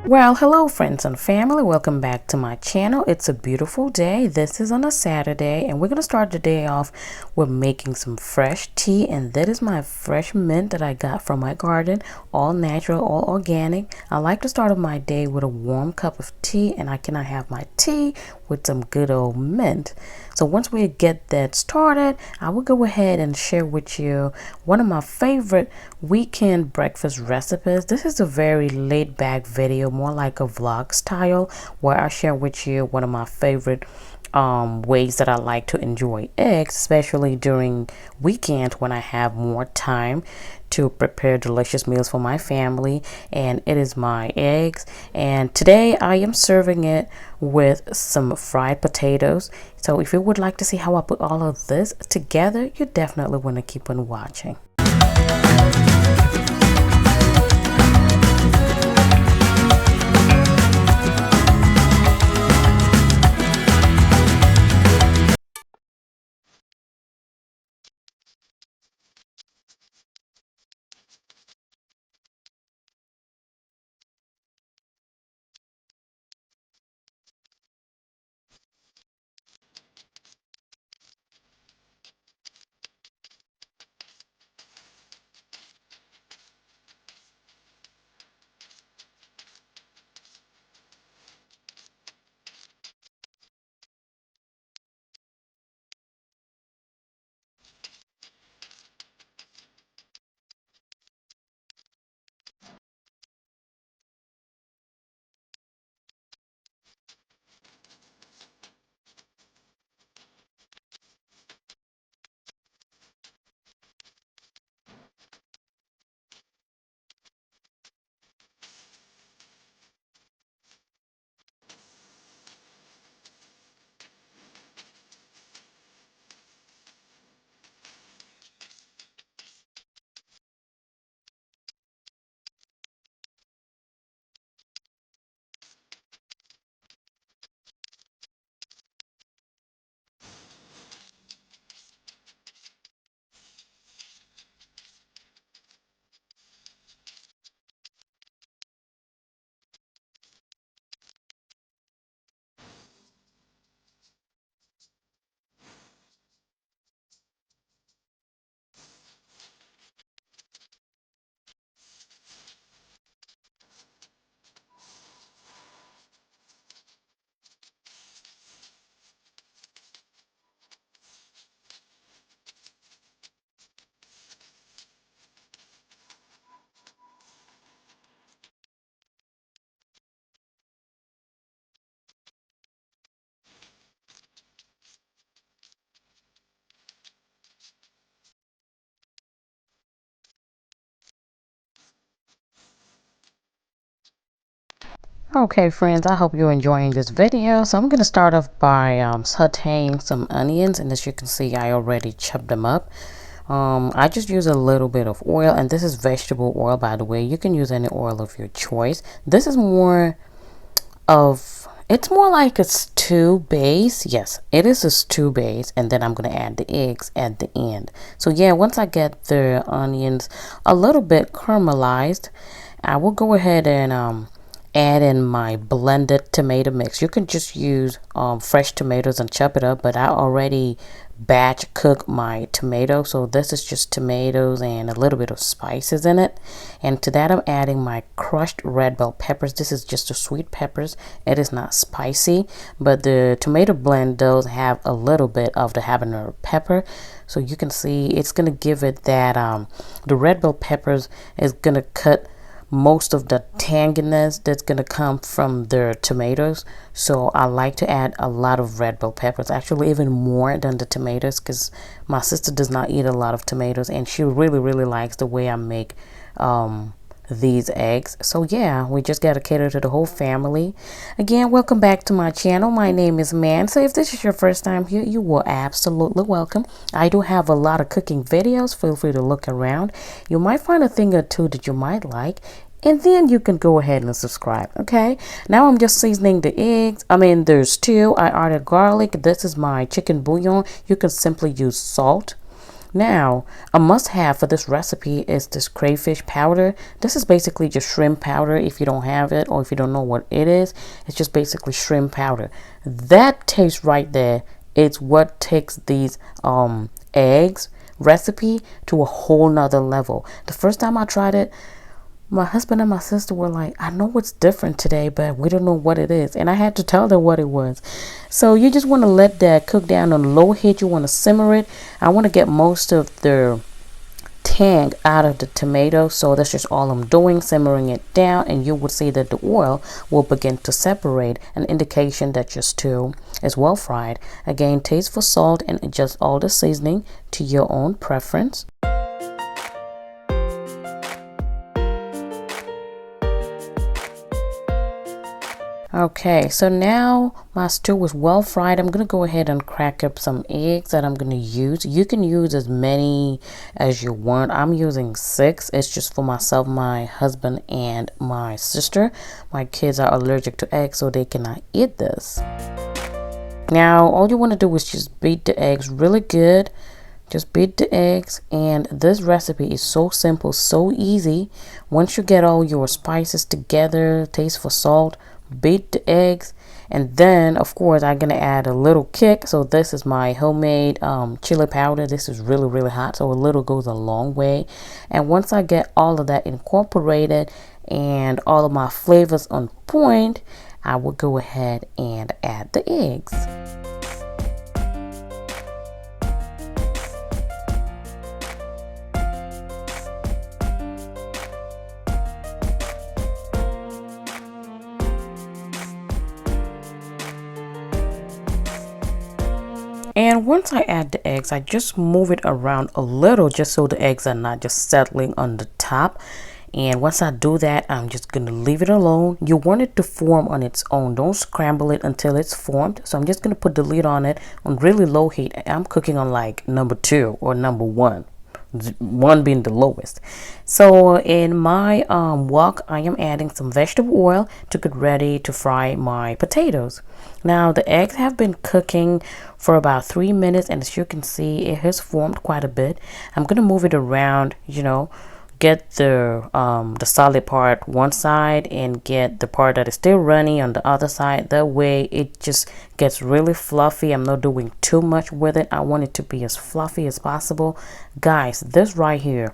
Well, hello friends and family, welcome back to my channel. It's a beautiful day. This is on a Saturday and we're going to start the day off with making some fresh tea, and that is my fresh mint that I got from my garden, all natural, all organic. I like to start off my day with a warm cup of tea, and I cannot have my tea with some good old mint. So once we get that started, I will go ahead and share with you one of my favorite weekend breakfast recipes. This is a very laid back video, more like a vlog style, where I share with you one of my favorite ways that I like to enjoy eggs, especially during weekends when I have more time to prepare delicious meals for my family. And it is my eggs, and today I am serving it with some fried potatoes. So if you would like to see how I put all of this together, you definitely want to keep on watching. Okay friends, I hope you're enjoying this video. So I'm going to start off by sauteing some onions, and as you can see I already chopped them up. I just use a little bit of oil, and this is vegetable oil, by the way. You can use any oil of your choice. This is more of, it's more like a stew base. Yes, it is a stew base, and then I'm going to add the eggs at the end. So yeah, once I get the onions a little bit caramelized, I will go ahead and add in my blended tomato mix. You can just use fresh tomatoes and chop it up, but I already batch cook my tomato, so this is just tomatoes and a little bit of spices in it. And to that I'm adding my crushed red bell peppers. This is just the sweet peppers. It is not spicy, but the tomato blend does have a little bit of the habanero pepper, so you can see it's gonna give it that the red bell peppers is gonna cut most of the tanginess that's going to come from the tomatoes. So I like to add a lot of red bell peppers, actually even more than the tomatoes, because my sister does not eat a lot of tomatoes and she really likes the way I make these eggs. So yeah, we just got to cater to the whole family. Again, welcome back to my channel. My name is Mansa. If this is your first time here, you are absolutely welcome. I do have a lot of cooking videos. Feel free to look around. You might find a thing or two that you might like, and then you can go ahead and subscribe. Okay, now I'm just seasoning the eggs. There's two. I added garlic. This is my chicken bouillon. You can simply use salt. Now, a must-have for this recipe is this crayfish powder. This is basically just shrimp powder. If you don't have it or if you don't know what it is, it's just basically shrimp powder. That taste right there, it's what takes these eggs recipe to a whole nother level. The first time I tried it, my husband and my sister were like, I know it's different today, but we don't know what it is. And I had to tell them what it was. So you just want to let that cook down on low heat. You want to simmer it. I want to get most of the tang out of the tomato. So that's just all I'm doing, simmering it down. And you will see that the oil will begin to separate, an indication that your stew is well fried. Again, taste for salt and adjust all the seasoning to your own preference. Okay, so now my stew is well fried. I'm going to go ahead and crack up some eggs that I'm going to use. You can use as many as you want. I'm using 6. It's just for myself, my husband, and my sister. My kids are allergic to eggs, so they cannot eat this. Now, all you want to do is just beat the eggs really good. Just beat the eggs, and this recipe is so simple, so easy. Once you get all your spices together, taste for salt, beat the eggs, and then of course I'm gonna add a little kick. So this is my homemade chili powder. This is really hot, so a little goes a long way. And once I get all of that incorporated and all of my flavors on point, I will go ahead and add the eggs. And once I add the eggs, I just move it around a little just so the eggs are not just settling on the top. And once I do that, I'm just going to leave it alone. You want it to form on its own. Don't scramble it until it's formed. So I'm just going to put the lid on it on really low heat. I'm cooking on like number 2 or number 1. 1 being the lowest. So in my wok, I am adding some vegetable oil to get ready to fry my potatoes. Now the eggs have been cooking for about 3 minutes, and as you can see, it has formed quite a bit. I'm gonna move it around, get the solid part one side and get the part that is still runny on the other side. That way it just gets really fluffy. I'm not doing too much with it. I want it to be as fluffy as possible. Guys, this right here,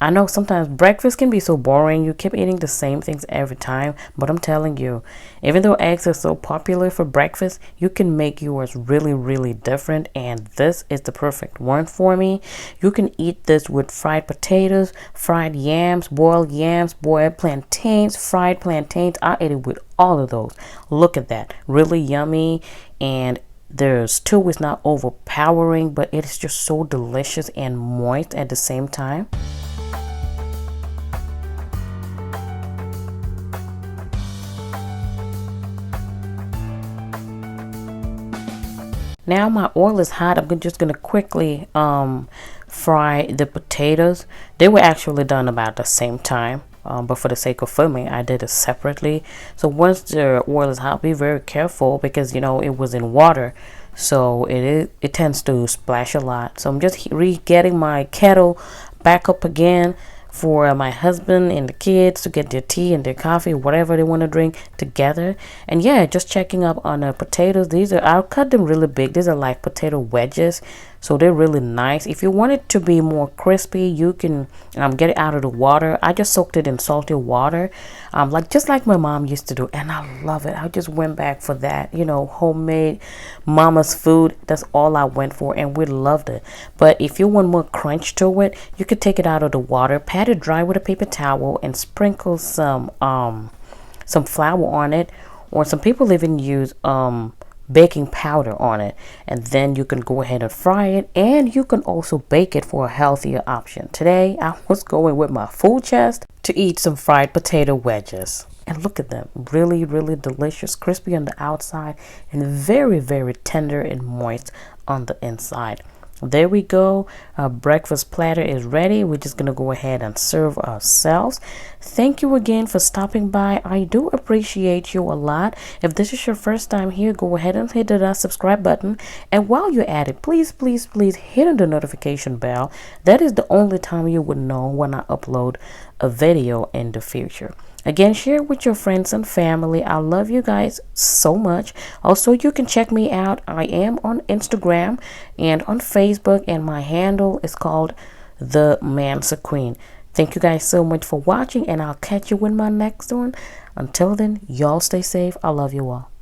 I know sometimes breakfast can be so boring. You keep eating the same things every time, but I'm telling you, even though eggs are so popular for breakfast, you can make yours really different, and this is the perfect one for me. You can eat this with fried potatoes, fried yams, boiled plantains, fried plantains. I ate it with all of those. Look at that, really yummy, and the stew is not overpowering, but it is just so delicious and moist at the same time. Now my oil is hot. I'm just going to quickly fry the potatoes. They were actually done about the same time. But for the sake of filming, I did it separately. So once the oil is hot, be very careful because it was in water, so it tends to splash a lot. So I'm just getting my kettle back up again for my husband and the kids to get their tea and their coffee, whatever they want to drink together. And yeah, just checking up on the potatoes. I'll cut them really big. These are like potato wedges, so they're really nice. If you want it to be more crispy, you can get it out of the water. I just soaked it in salty water, just like my mom used to do, and I love it. I just went back for that, homemade mama's food. That's all I went for, and we loved it. But if you want more crunch to it, you could take it out of the water, pat it dry with a paper towel, and sprinkle some flour on it, or some people even use baking powder on it, and then you can go ahead and fry it, and you can also bake it for a healthier option. Today I was going with my food chest to eat some fried potato wedges, and look at them, really delicious, crispy on the outside and very tender and moist on the inside. There we go. Our breakfast platter is ready. We're just going to go ahead and serve ourselves. Thank you again for stopping by. I do appreciate you a lot. If this is your first time here, go ahead and hit that subscribe button. And while you're at it, please, please, please hit the notification bell. That is the only time you would know when I upload a video in the future. Again, share with your friends and family. I love you guys so much. Also, you can check me out. I am on Instagram and on Facebook, and my handle is called The Mansa Queen. Thank you guys so much for watching, and I'll catch you in my next one. Until then, y'all stay safe. I love you all.